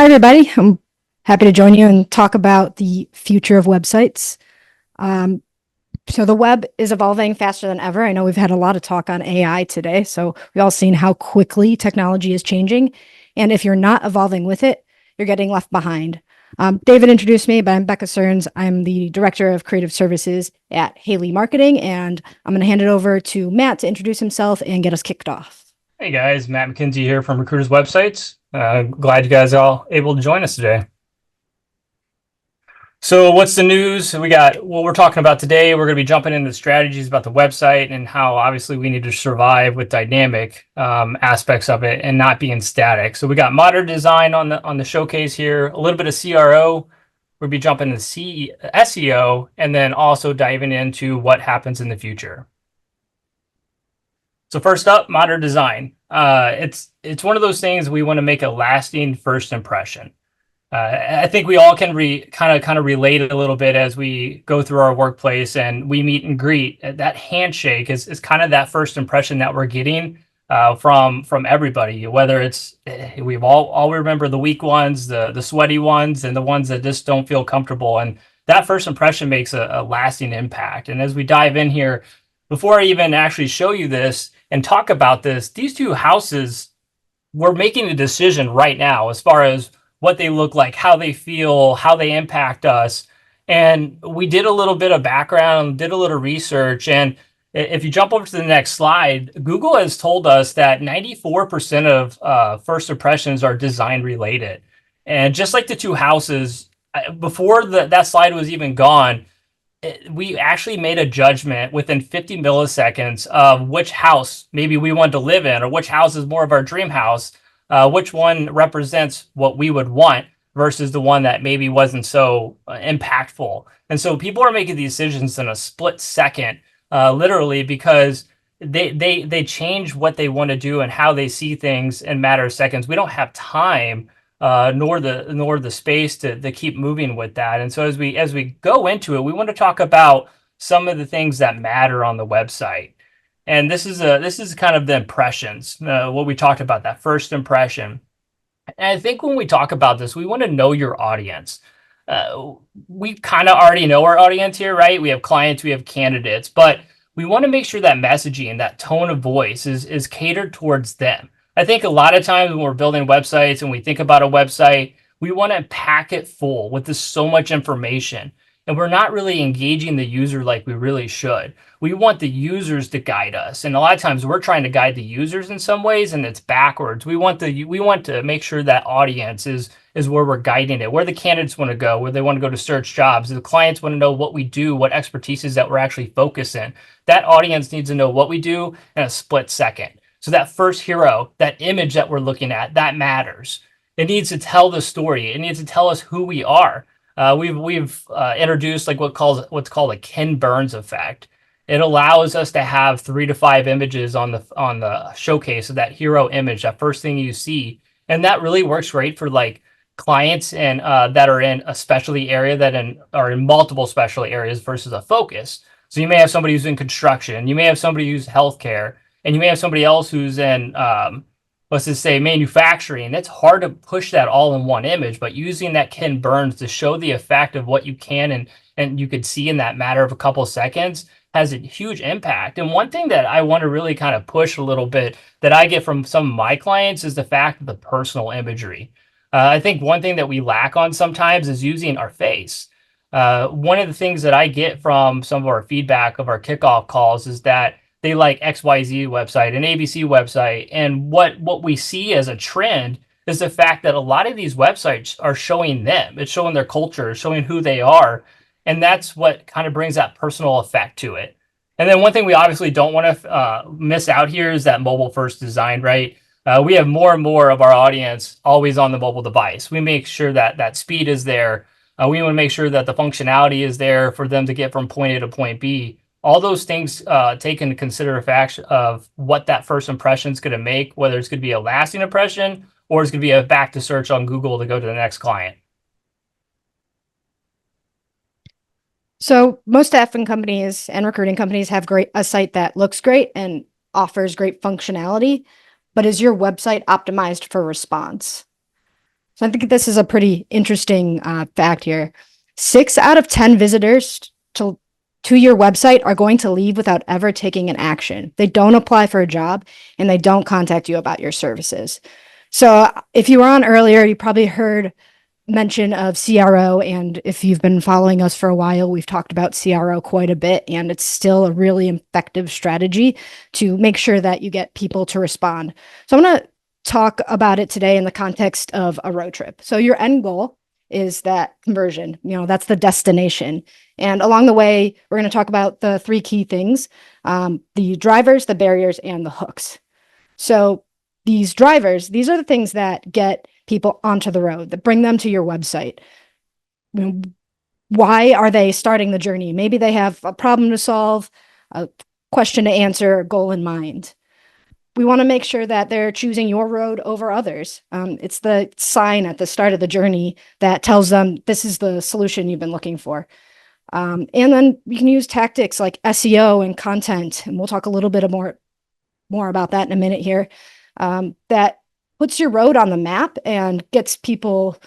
everybody. I'm happy to join you and talk about the future of websites. Um, so the web is evolving faster than ever. I know we've had a lot of talk on AI today, so we've all seen how quickly technology is changing. And if you're not evolving with it, you're getting left behind. David introduced me, but I'm Becca Stearns. I'm the Director of Creative Services at Haley Marketing, and I'm going to hand it over to Matt to introduce himself and get us kicked off. Hey guys, Matt McKenzie here from Recruiters Websites. Glad you guys are all able to join us today. So what's the news? We got what we're talking about today. We're going to be jumping into strategies about the website and how obviously we need to survive with dynamic aspects of it and not being static. So we got modern design on the showcase here, a little bit of CRO. We'll be jumping into SEO and then also diving into what happens in the future. So first up, modern design. It's one of those things we want to make a lasting first impression. I think we all can kind of relate it a little bit as we go through our workplace and we meet and greet. That handshake is kind of that first impression that we're getting from everybody. Whether it's we've all remember the weak ones, the sweaty ones, and the ones that just don't feel comfortable. And that first impression makes a lasting impact. And as we dive in here, before I even actually show you this and talk about this, these two houses, we're making a decision right now as far as what they look like, how they feel, how they impact us. And we did a little bit of background, did a little research. And if you jump over to the next slide, Google has told us that 94% of first impressions are design related. And just like the two houses, before that slide was even gone, we actually made a judgment within 50 milliseconds of which house maybe we want to live in, or which house is more of our dream house, which one represents what we would want versus the one that maybe wasn't so impactful. And so people are making these decisions in a split second, literally, because they change what they want to do and how they see things in a matter of seconds. We don't have time nor the space to keep moving with that. And so as we go into it, we want to talk about some of the things that matter on the website. And this is kind of the impressions, what we talked about, that first impression. And I think when we talk about this, we want to know your audience. We kind of already know our audience here, right? We have clients, we have candidates, but we want to make sure that messaging, that tone of voice is catered towards them. I think a lot of times when we're building websites and we think about a website, we want to pack it full with so much information. And we're not really engaging the user like we really should. We want the users to guide us. And a lot of times we're trying to guide the users in some ways, and it's backwards. We want to make sure that audience is where we're guiding it, where the candidates want to go, where they want to go to search jobs. The clients want to know what we do, what expertise is that we're actually focusing. That audience needs to know what we do in a split second. So that first hero, that image that we're looking at, that matters. It needs to tell the story. It needs to tell us who we are. We've introduced like what's called a Ken Burns effect. It allows us to have 3 to 5 images on the showcase of that hero image, that first thing you see, and that really works great for like clients and that are in a specialty area are in multiple specialty areas versus a focus. So you may have somebody who's in construction, you may have somebody who's healthcare, and you may have somebody else who's in let's just say manufacturing. It's hard to push that all in one image, but using that Ken Burns to show the effect of what you can and you could see in that matter of a couple of seconds has a huge impact. And one thing that I want to really kind of push a little bit that I get from some of my clients is the fact of the personal imagery. I think one thing that we lack on sometimes is using our face. One of the things that I get from some of our feedback of our kickoff calls is that they like XYZ website, an ABC website. And what we see as a trend is the fact that a lot of these websites are showing them. It's showing their culture, showing who they are. And that's what kind of brings that personal effect to it. And then one thing we obviously don't want to miss out here is that mobile first design, right? We have more and more of our audience always on the mobile device. We make sure that that speed is there. We want to make sure that the functionality is there for them to get from point A to point B. All those things take into consideration of what that first impression is going to make, whether it's going to be a lasting impression or it's going to be a back to search on Google to go to the next client. So most staffing companies and recruiting companies have a site that looks great and offers great functionality, but is your website optimized for response? So I think this is a pretty interesting fact here. 6 out of 10 visitors to your website are going to leave without ever taking an action. They don't apply for a job and they don't contact you about your services. So if you were on earlier, you probably heard mention of CRO. And if you've been following us for a while, we've talked about CRO quite a bit, and it's still a really effective strategy to make sure that you get people to respond. So I'm going to talk about it today in the context of a road trip. So your end goal is that conversion, that's the destination. And along the way, we're going to talk about the 3 key things, the drivers, the barriers, and the hooks. So these drivers, these are the things that get people onto the road, that bring them to your website. Why are they starting the journey? Maybe they have a problem to solve, a question to answer, a goal in mind. We want to make sure that they're choosing your road over others. It's the sign at the start of the journey that tells them this is the solution you've been looking for. And then we can use tactics like SEO and content, and we'll talk a little bit more about that in a minute here, that puts your road on the map and gets people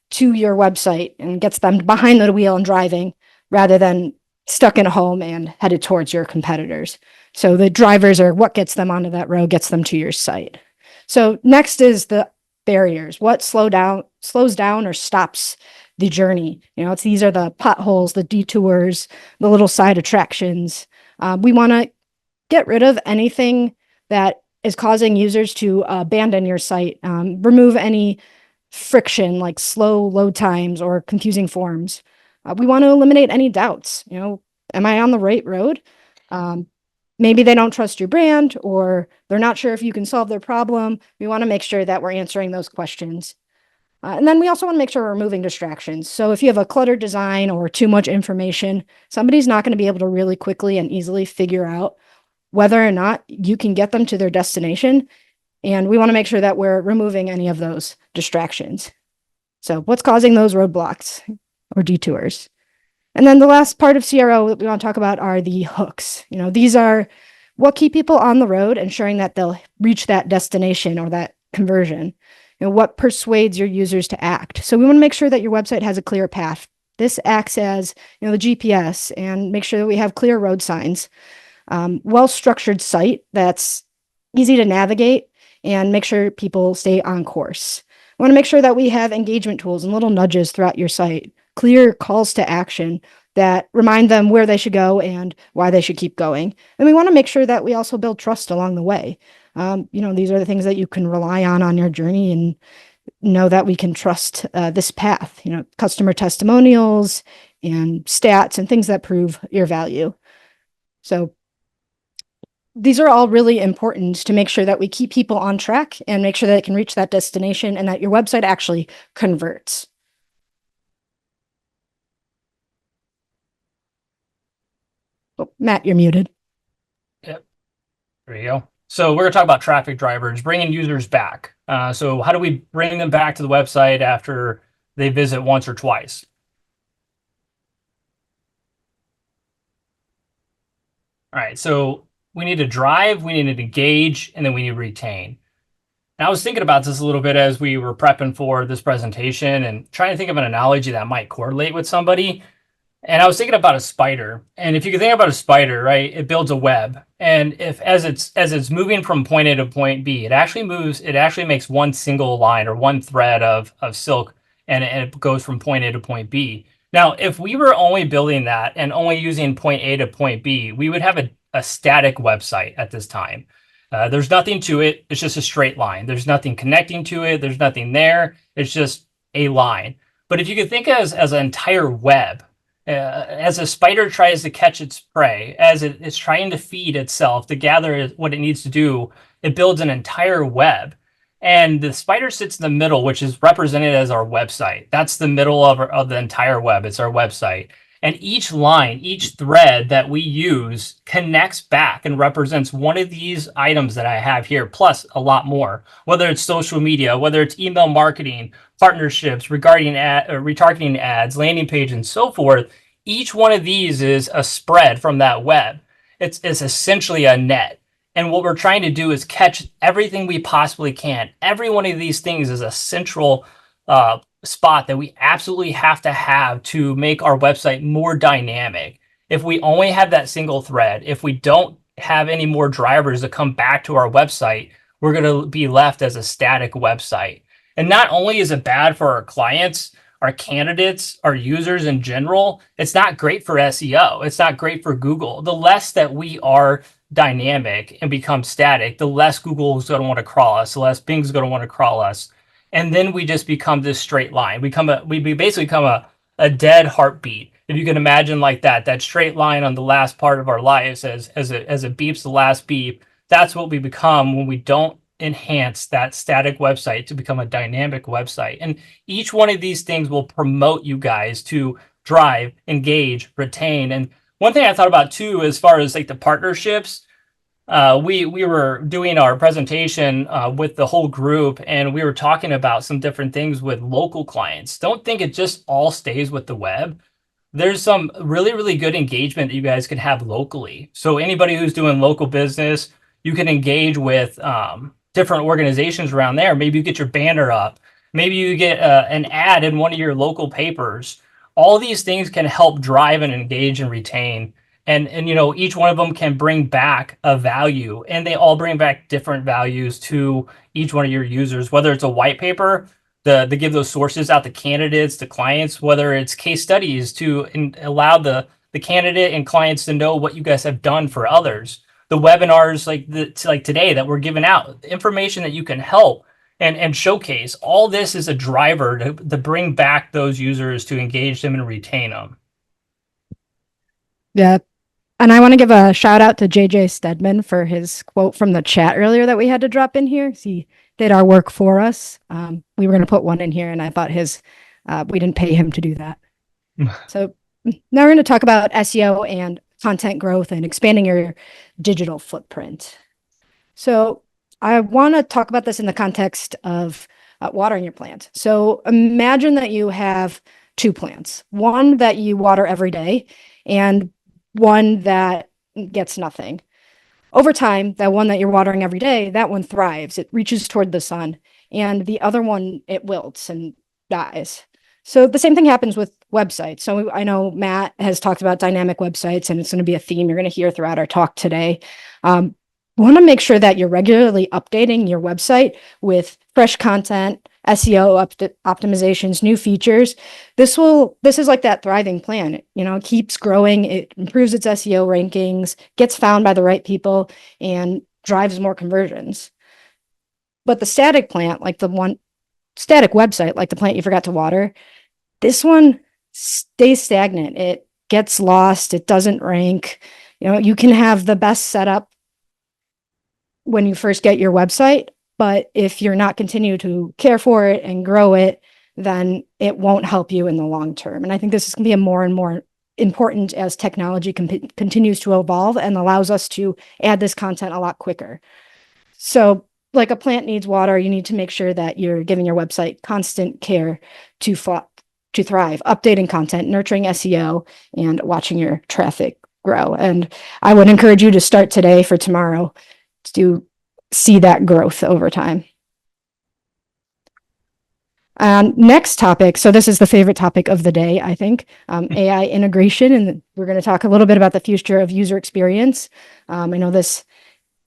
to your website and gets them behind the wheel and driving rather than stuck in a home and headed towards your competitors. So the drivers are what gets them onto that road, gets them to your site. So next is the barriers. What slows down or stops the journey? These are the potholes, the detours, the little side attractions. We want to get rid of anything that is causing users to abandon your site, remove any friction like slow load times or confusing forms. We want to eliminate any doubts. Am I on the right road? Maybe they don't trust your brand, or they're not sure if you can solve their problem. We want to make sure that we're answering those questions. And then we also want to make sure we're removing distractions. So if you have a cluttered design or too much information, somebody's not going to be able to really quickly and easily figure out whether or not you can get them to their destination. And we want to make sure that we're removing any of those distractions. So what's causing those roadblocks or detours? And then the last part of CRO that we want to talk about are the hooks. These are what keep people on the road, ensuring that they'll reach that destination or that conversion. What persuades your users to act. So we want to make sure that your website has a clear path. This acts as, the GPS, and make sure that we have clear road signs. Well-structured site that's easy to navigate and make sure people stay on course. We want to make sure that we have engagement tools and little nudges throughout your site, clear calls to action that remind them where they should go and why they should keep going. And we want to make sure that we also build trust along the way. These are the things that you can rely on your journey and know that we can trust this path, customer testimonials and stats and things that prove your value. So these are all really important to make sure that we keep people on track and make sure that it can reach that destination and that your website actually converts. Oh, Matt, you're muted. Yep. There you go. So we're going to talk about traffic drivers, bringing users back. So how do we bring them back to the website after they visit once or twice? All right. So we need to drive, we need to engage, and then we need to retain. And I was thinking about this a little bit as we were prepping for this presentation and trying to think of an analogy that might correlate with somebody. And I was thinking about a spider. And if you can think about a spider, right, it builds a web. And if as it's moving from point A to point B, it actually makes one single line or one thread of silk, and it goes from point A to point B. Now, if we were only building that and only using point A to point B, we would have a static website at this time. There's nothing to it. It's just a straight line. There's nothing connecting to it. There's nothing there. It's just a line. But if you could think as an entire web, as a spider tries to catch its prey, as it's trying to feed itself, to gather what it needs to do, it builds an entire web. And the spider sits in the middle, which is represented as our website. That's the middle of the entire web. It's our website. And each line, each thread that we use connects back and represents one of these items that I have here, plus a lot more, whether it's social media, whether it's email marketing, partnerships, regarding retargeting ads, landing page, and so forth. Each one of these is a spread from that web. It's essentially a net. And what we're trying to do is catch everything we possibly can. Every one of these things is a central spot that we absolutely have to have to make our website more dynamic. If we only have that single thread, if we don't have any more drivers to come back to our website, we're going to be left as a static website. And not only is it bad for our clients, our candidates, our users in general, it's not great for SEO. It's not great for Google. The less that we are dynamic and become static, the less Google is going to want to crawl us, the less Bing's going to want to crawl us. And then we just become this straight line. We basically become a dead heartbeat. If you can imagine like that straight line on the last part of our lives as it beeps the last beep, that's what we become when we don't enhance that static website to become a dynamic website. And each one of these things will promote you guys to drive, engage, retain. And one thing I thought about too, as far as like the partnerships, we were doing our presentation with the whole group, and we were talking about some different things with local clients. Don't think it just all stays with the web. There's some really, really good engagement that you guys can have locally. So anybody who's doing local business, you can engage with different organizations around there. Maybe you get your banner up. Maybe you get an ad in one of your local papers. All these things can help drive and engage and retain. And you know, each one of them can bring back a value, and they all bring back different values to each one of your users, whether it's a white paper to give those sources out to candidates, to clients, whether it's case studies to allow the candidate and clients to know what you guys have done for others. The webinars like today that we're giving out, information that you can help and showcase. All this is a driver to bring back those users, to engage them and retain them. Yeah. And I want to give a shout out to JJ Stedman for his quote from the chat earlier that we had to drop in here. He did our work for us. We were going to put one in here, and I thought we didn't pay him to do that. So now we're going to talk about SEO and content growth and expanding your digital footprint. So I want to talk about this in the context of watering your plant. So imagine that you have two plants, one that you water every day and one that gets nothing. Over time, that one that you're watering every day, that one thrives. It reaches toward the sun, and the other one, it wilts and dies. So the same thing happens with websites. So I know Matt has talked about dynamic websites, and it's going to be a theme you're going to hear throughout our talk today. We want to make sure that you're regularly updating your website with fresh content, SEO optimizations, new features. This is like that thriving plant. You know, it keeps growing, it improves its SEO rankings, gets found by the right people, and drives more conversions. But the static plant, static website, like the plant you forgot to water, this one stays stagnant. It gets lost. It doesn't rank. You know, you can have the best setup when you first get your website, but if you're not continue to care for it and grow it, then it won't help you in the long term. And I think this is going to be a more and more important as technology continues to evolve and allows us to add this content a lot quicker. So like a plant needs water, you need to make sure that you're giving your website constant care to thrive, updating content, nurturing SEO, and watching your traffic grow. And I would encourage you to start today for tomorrow to see that growth over time. Next topic. So this is the favorite topic of the day, I think, AI integration. And we're going to talk a little bit about the future of user experience. I know this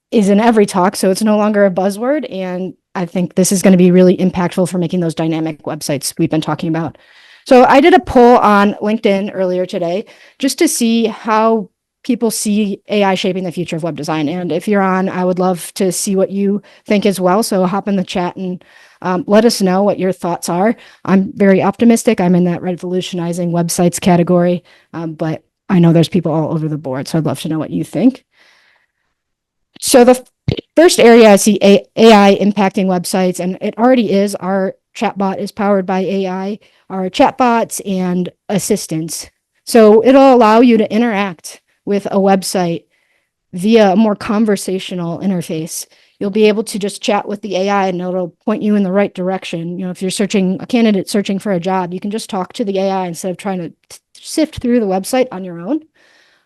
is in every talk, so it's no longer a buzzword. And I think this is going to be really impactful for making those dynamic websites we've been talking about. So I did a poll on LinkedIn earlier today just to see how people see AI shaping the future of web design. And if you're on, I would love to see what you think as well. So hop in the chat and let us know what your thoughts are. I'm very optimistic. I'm in that revolutionizing websites category, but I know there's people all over the board. So I'd love to know what you think. So the first area I see AI impacting websites, and it already is, our chatbot is powered by AI, our chatbots and assistants. So it'll allow you to interact with a website via a more conversational interface. You'll be able to just chat with the AI and it'll point you in the right direction. You know, if you're a candidate searching for a job, you can just talk to the AI instead of trying to sift through the website on your own.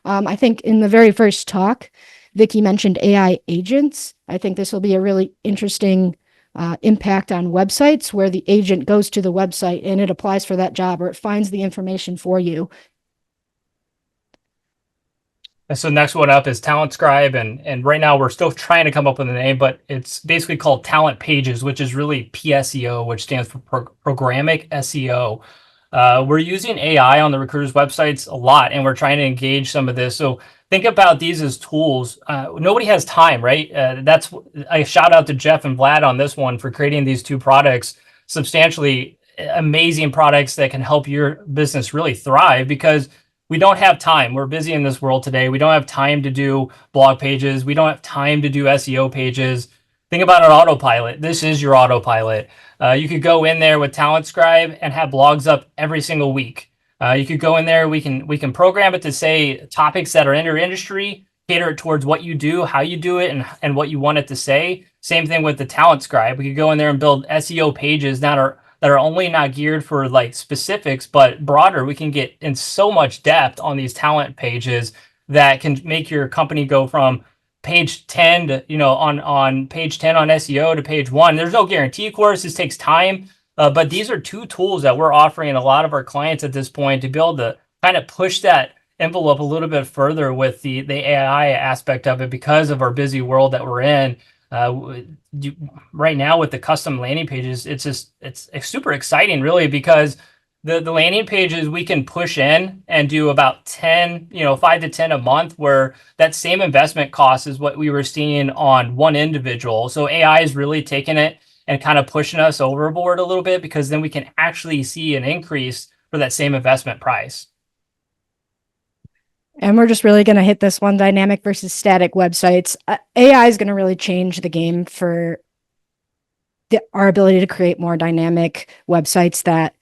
I think in the very first talk, Vicky mentioned AI agents. I think this will be a really interesting impact on websites where the agent goes to the website and it applies for that job, or it finds the information for you. And so next one up is Talent Scribe, and right now we're still trying to come up with a name, but it's basically called Talent Pages, which is really PSEO, which stands for Programmatic SEO. We're using AI on the recruiters' websites a lot, and we're trying to engage some of this. So think about these as tools. Nobody has time, right? That's I shout out to Jeff and Vlad on this one for creating these two products, substantially amazing products that can help your business really thrive, because we don't have time. We're busy in this world today. We don't have time to do blog pages. We don't have time to do SEO pages. Think about an autopilot. This is your autopilot. You could go in there with Talent Scribe and have blogs up every single week. You could go in there. We can program it to say topics that are in your industry, cater it towards what you do, how you do it, and what you want it to say. Same thing with the Talent Scribe. We could go in there and build SEO pages that are only not geared for like specifics, but broader. We can get in so much depth on these talent pages that can make your company go from page 10 to, on page 10 on SEO to page 1. There's no guarantee, of course. This takes time, but these are two tools that we're offering a lot of our clients at this point to be able to kind of push that envelope a little bit further with the AI aspect of it, because of our busy world that we're in. Right now with the custom landing pages, it's super exciting, really, because the landing pages we can push in and do about 10, 5 to 10 a month, where that same investment cost is what we were seeing on one individual. So AI is really taking it and kind of pushing us overboard a little bit, because then we can actually see an increase for that same investment price. And we're just really going to hit this one: dynamic versus static websites. AI is going to really change the game for our ability to create more dynamic websites that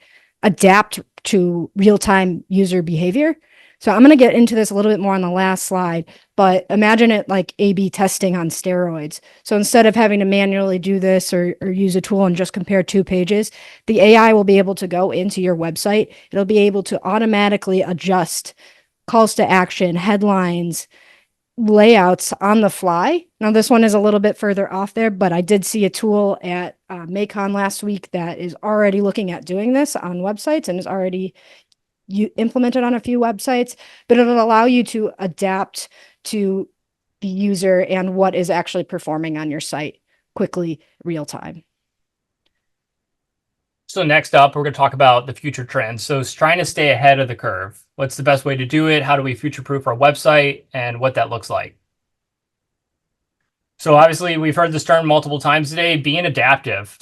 adapt to real-time user behavior. So I'm going to get into this a little bit more on the last slide, but imagine it like A/B testing on steroids. So instead of having to manually do this or use a tool and just compare two pages, the AI will be able to go into your website. It'll be able to automatically adjust calls to action, headlines, layouts on the fly. Now, this one is a little bit further off there, but I did see a tool at Maycon last week that is already looking at doing this on websites and is already implemented on a few websites, but it'll allow you to adapt to the user and what is actually performing on your site quickly, real time. So next up, we're going to talk about the future trends. So it's trying to stay ahead of the curve. What's the best way to do it? How do we future-proof our website, and what that looks like? So obviously, we've heard this term multiple times today, being adaptive.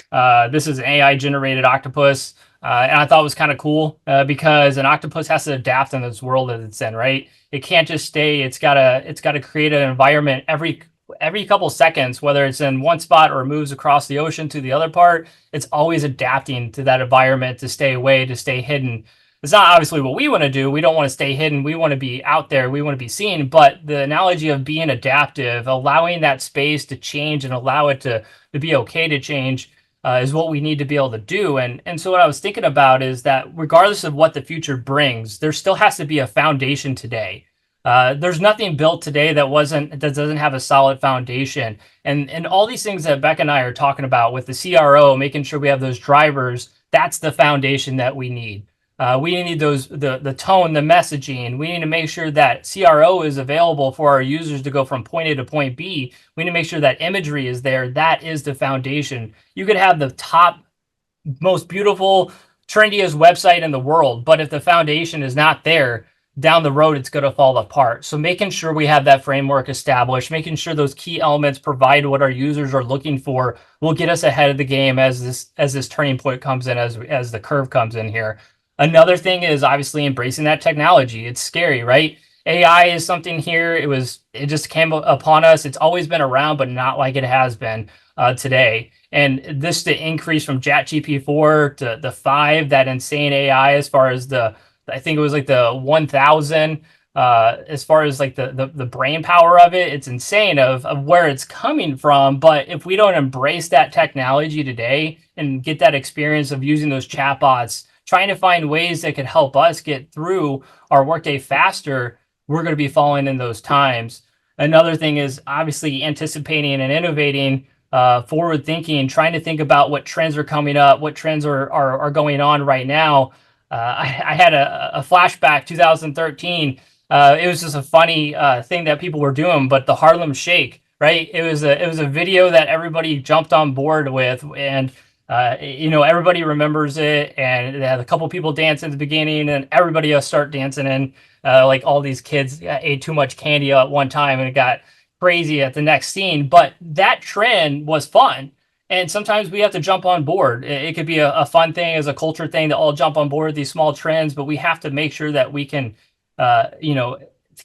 This is an AI-generated octopus, and I thought it was kind of cool because an octopus has to adapt in this world that it's in, right? It can't just stay. It's gotta create an environment every couple seconds, whether it's in one spot or moves across the ocean to the other part. It's always adapting to that environment to stay away, to stay hidden. It's not obviously what we want to do. We don't want to stay hidden. We want to be out there. We want to be seen. But the analogy of being adaptive, allowing that space to change and allow it to be okay to change, is what we need to be able to do. And so what I was thinking about is that regardless of what the future brings, there still has to be a foundation today. There's nothing built today that doesn't have a solid foundation. And all these things that Becca and I are talking about with the CRO, making sure we have those drivers, that's the foundation that we need. We need the tone, the messaging. We need to make sure that CRO is available for our users to go from point A to point B. We need to make sure that imagery is there. That is the foundation. You could have the top, most beautiful, trendiest website in the world, but if the foundation is not there, down the road, it's going to fall apart. So making sure we have that framework established, making sure those key elements provide what our users are looking for, will get us ahead of the game as this turning point comes in, as the curve comes in here. Another thing is obviously embracing that technology. It's scary, right? AI is something here. It just came upon us. It's always been around, but not like it has been today. And the increase from ChatGPT-4 to the 5, that insane AI, as far as I think it was like the 1000, as far as like the brain power of it, it's insane of where it's coming from. But if we don't embrace that technology today and get that experience of using those chatbots, trying to find ways that could help us get through our workday faster, we're going to be falling in those times. Another thing is obviously anticipating and innovating forward thinking, trying to think about what trends are coming up, what trends are going on right now. I had a flashback 2013. It was just a funny thing that people were doing, but the Harlem Shake, right? It was a video that everybody jumped on board with, and everybody remembers it, and they had a couple people dance at the beginning, and everybody else start dancing, and like all these kids ate too much candy at one time, and it got crazy at the next scene. But that trend was fun, and sometimes we have to jump on board. It could be a fun thing as a culture thing to all jump on board these small trends, but we have to make sure that we can,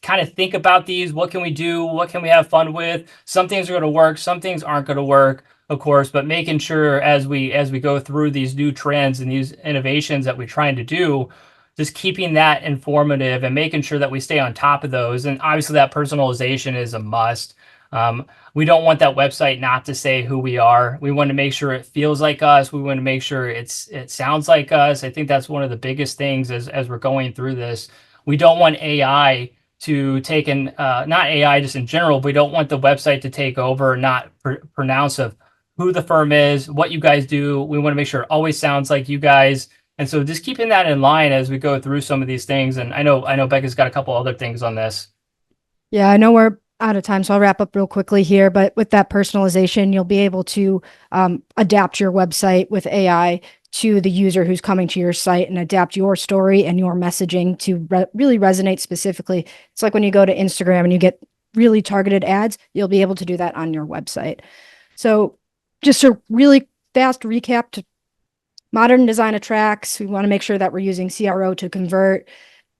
kind of think about these. What can we do? What can we have fun with? Some things are going to work. Some things aren't going to work, of course, but making sure as we go through these new trends and these innovations that we're trying to do, just keeping that informative and making sure that we stay on top of those. And obviously that personalization is a must. We don't want that website not to say who we are. We want to make sure it feels like us. We want to make sure it sounds like us. I think that's one of the biggest things as we're going through this. We don't want AI to take not AI just in general, but we don't want the website to take over, not pronounce of who the firm is, what you guys do. We want to make sure it always sounds like you guys. And so just keeping that in line as we go through some of these things. And I know Becca's got a couple other things on this. Yeah, I know we're out of time, so I'll wrap up real quickly here. But with that personalization, you'll be able to adapt your website with AI to the user who's coming to your site and adapt your story and your messaging to really resonate specifically. It's like when you go to Instagram and you get really targeted ads, you'll be able to do that on your website. So just a really fast recap to modern design attracts. We want to make sure that we're using CRO to convert,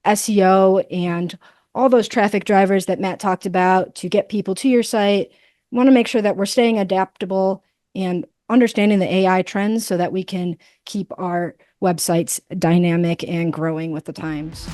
SEO, and all those traffic drivers that Matt talked about to get people to your site. We want to make sure that we're staying adaptable and understanding the AI trends so that we can keep our websites dynamic and growing with the times.